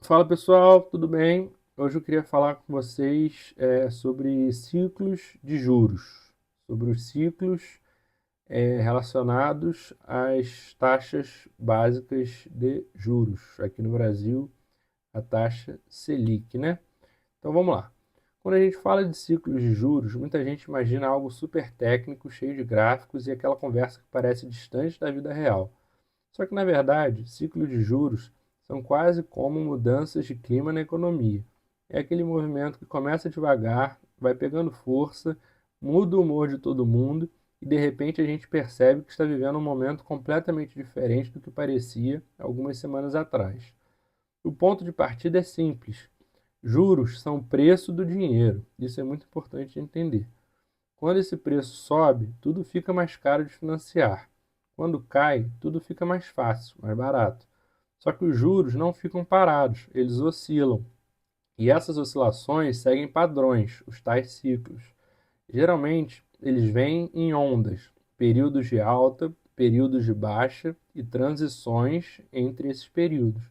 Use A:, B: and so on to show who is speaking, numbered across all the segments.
A: Fala pessoal, tudo bem? Hoje eu queria falar com vocês sobre ciclos de juros, sobre os ciclos relacionados às taxas básicas de juros. Aqui no Brasil, a taxa Selic, né? Então vamos lá. Quando a gente fala de ciclos de juros, muita gente imagina algo super técnico, cheio de gráficos e aquela conversa que parece distante da vida real. Só que, na verdade, ciclos de juros são quase como mudanças de clima na economia. É aquele movimento que começa devagar, vai pegando força, muda o humor de todo mundo e de repente a gente percebe que está vivendo um momento completamente diferente do que parecia algumas semanas atrás. O ponto de partida é simples. Juros são o preço do dinheiro. Isso é muito importante de entender. Quando esse preço sobe, tudo fica mais caro de financiar. Quando cai, tudo fica mais fácil, mais barato. Só que os juros não ficam parados, eles oscilam. E essas oscilações seguem padrões, os tais ciclos. Geralmente, eles vêm em ondas, períodos de alta, períodos de baixa e transições entre esses períodos.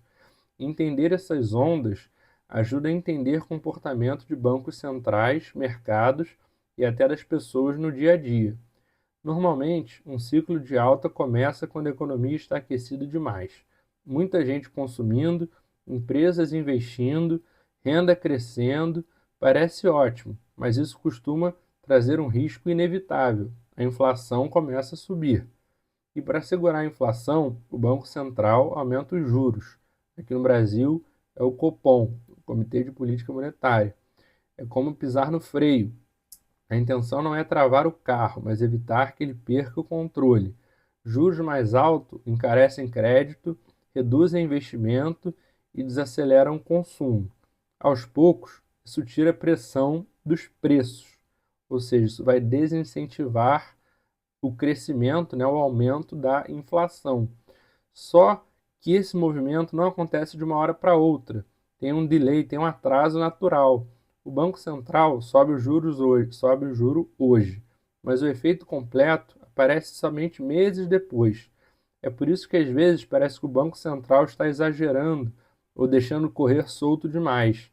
A: Entender essas ondas ajuda a entender comportamento de bancos centrais, mercados e até das pessoas no dia a dia. Normalmente, um ciclo de alta começa quando a economia está aquecida demais. Muita gente consumindo, empresas investindo, renda crescendo, parece ótimo, mas isso costuma trazer um risco inevitável. A inflação começa a subir. E para segurar a inflação, o Banco Central aumenta os juros. Aqui no Brasil é o Copom, o Comitê de Política Monetária. É como pisar no freio. A intenção não é travar o carro, mas evitar que ele perca o controle. Juros mais altos encarecem crédito, reduzem investimento e desaceleram o consumo. Aos poucos, isso tira pressão dos preços, ou seja, isso vai desincentivar o crescimento, né, o aumento da inflação. Só que esse movimento não acontece de uma hora para outra. Tem um delay, tem um atraso natural. O Banco Central sobe os juros hoje, sobe o juro hoje, mas o efeito completo aparece somente meses depois. É por isso que às vezes parece que o Banco Central está exagerando ou deixando correr solto demais.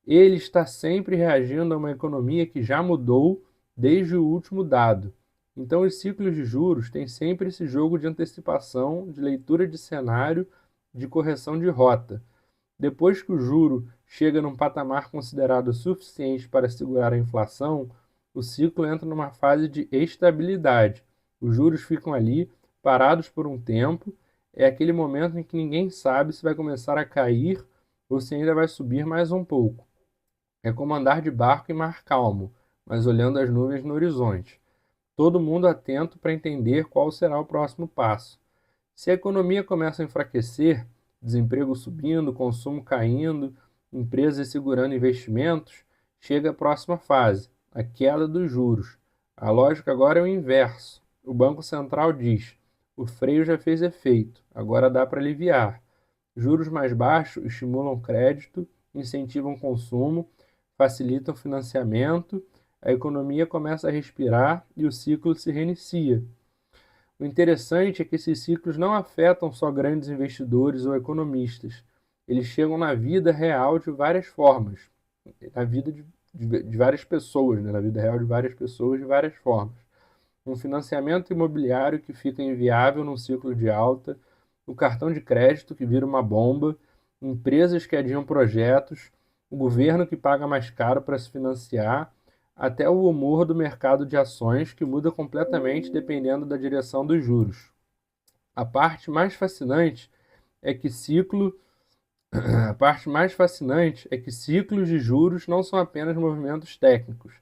A: Ele está sempre reagindo a uma economia que já mudou desde o último dado. Então, os ciclos de juros têm sempre esse jogo de antecipação, de leitura de cenário, de correção de rota. Depois que o juro chega num patamar considerado suficiente para segurar a inflação, o ciclo entra numa fase de estabilidade. Os juros ficam ali, parados por um tempo. É aquele momento em que ninguém sabe se vai começar a cair ou se ainda vai subir mais um pouco. É como andar de barco em mar calmo, mas olhando as nuvens no horizonte. Todo mundo atento para entender qual será o próximo passo. Se a economia começa a enfraquecer, desemprego subindo, consumo caindo, empresas segurando investimentos, chega a próxima fase, a queda dos juros. A lógica agora é o inverso. O Banco Central diz: o freio já fez efeito, agora dá para aliviar. Juros mais baixos estimulam crédito, incentivam consumo, facilitam financiamento, a economia começa a respirar e o ciclo se reinicia. O interessante é que esses ciclos não afetam só grandes investidores ou economistas. Eles chegam na vida real de várias formas, na vida de várias pessoas, né? Na vida real de várias pessoas de várias formas. Um financiamento imobiliário que fica inviável num ciclo de alta, o cartão de crédito que vira uma bomba, empresas que adiam projetos, o governo que paga mais caro para se financiar, até o humor do mercado de ações que muda completamente dependendo da direção dos juros. A parte mais fascinante é que ciclo, a parte mais fascinante é que ciclos de juros não são apenas movimentos técnicos,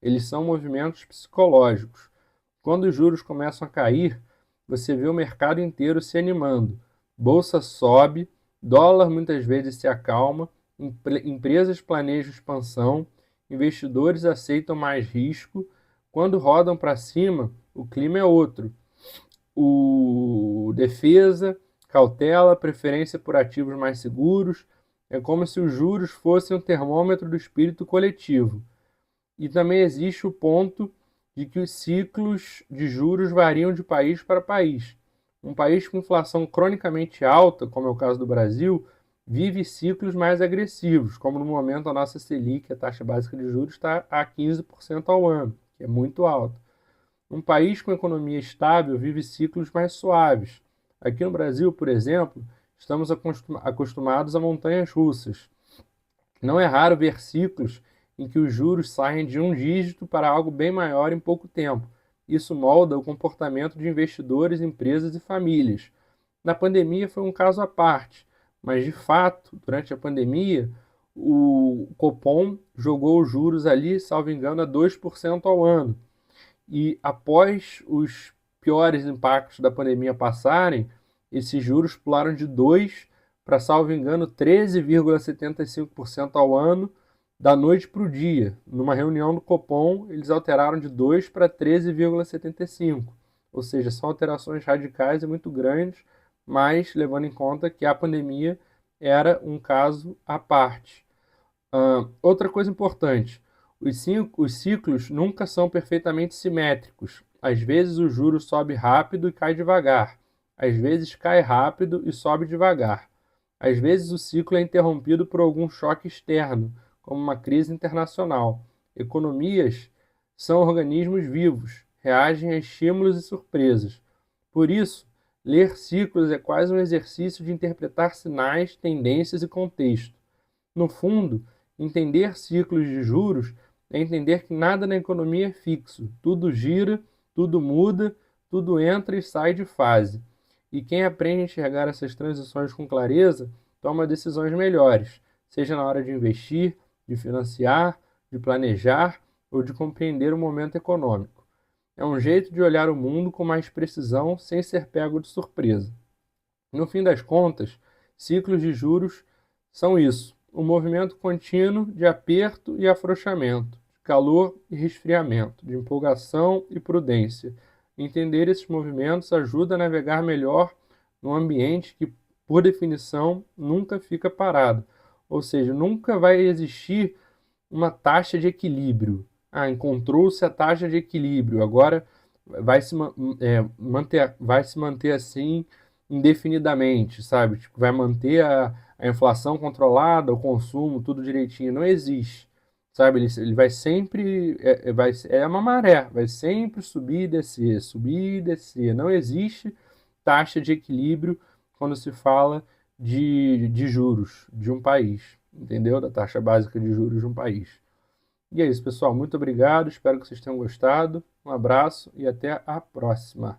A: eles são movimentos psicológicos. Quando os juros começam a cair, você vê o mercado inteiro se animando. Bolsa sobe, dólar muitas vezes se acalma, empresas planejam expansão, investidores aceitam mais risco. Quando rodam para cima, o clima é outro. O defesa, cautela, preferência por ativos mais seguros. É como se os juros fossem um termômetro do espírito coletivo. E também existe o ponto de que os ciclos de juros variam de país para país. Um país com inflação cronicamente alta, como é o caso do Brasil, vive ciclos mais agressivos, como no momento a nossa Selic, a taxa básica de juros, está a 15% ao ano, que é muito alto. Um país com economia estável vive ciclos mais suaves. Aqui no Brasil, por exemplo, estamos acostumados a montanhas russas. Não é raro ver ciclos em que os juros saem de um dígito para algo bem maior em pouco tempo. Isso molda o comportamento de investidores, empresas e famílias. Na pandemia foi um caso à parte, mas de fato, durante a pandemia, o Copom jogou os juros ali, salvo engano, a 2% ao ano. E após os piores impactos da pandemia passarem, esses juros pularam de 2 para, salvo engano, 13,75% ao ano, da noite para o dia. Numa reunião do Copom, eles alteraram de 2 para 13,75%. Ou seja, são alterações radicais e muito grandes, mas levando em conta que a pandemia era um caso à parte. Outra coisa importante, os ciclos nunca são perfeitamente simétricos. Às vezes o juro sobe rápido e cai devagar. Às vezes cai rápido e sobe devagar. Às vezes o ciclo é interrompido por algum choque externo, como uma crise internacional. Economias são organismos vivos, reagem a estímulos e surpresas. Por isso, ler ciclos é quase um exercício de interpretar sinais, tendências e contexto. No fundo, entender ciclos de juros é entender que nada na economia é fixo. Tudo gira, tudo muda, tudo entra e sai de fase. E quem aprende a enxergar essas transições com clareza toma decisões melhores, seja na hora de investir, de financiar, de planejar ou de compreender o momento econômico. É um jeito de olhar o mundo com mais precisão sem ser pego de surpresa. No fim das contas, ciclos de juros são isso: um movimento contínuo de aperto e afrouxamento, de calor e resfriamento, de empolgação e prudência. Entender esses movimentos ajuda a navegar melhor num ambiente que, por definição, nunca fica parado. Ou seja, nunca vai existir uma taxa de equilíbrio. Encontrou-se a taxa de equilíbrio, agora vai se manter assim indefinidamente, sabe? Tipo, vai manter a inflação controlada, o consumo, tudo direitinho. Não existe, sabe? Ele vai sempre, é uma maré, vai sempre subir e descer, subir e descer. Não existe taxa de equilíbrio quando se fala de juros de um país, entendeu? Da taxa básica de juros de um país. E é isso, pessoal. Muito obrigado. Espero que vocês tenham gostado. Um abraço e até a próxima.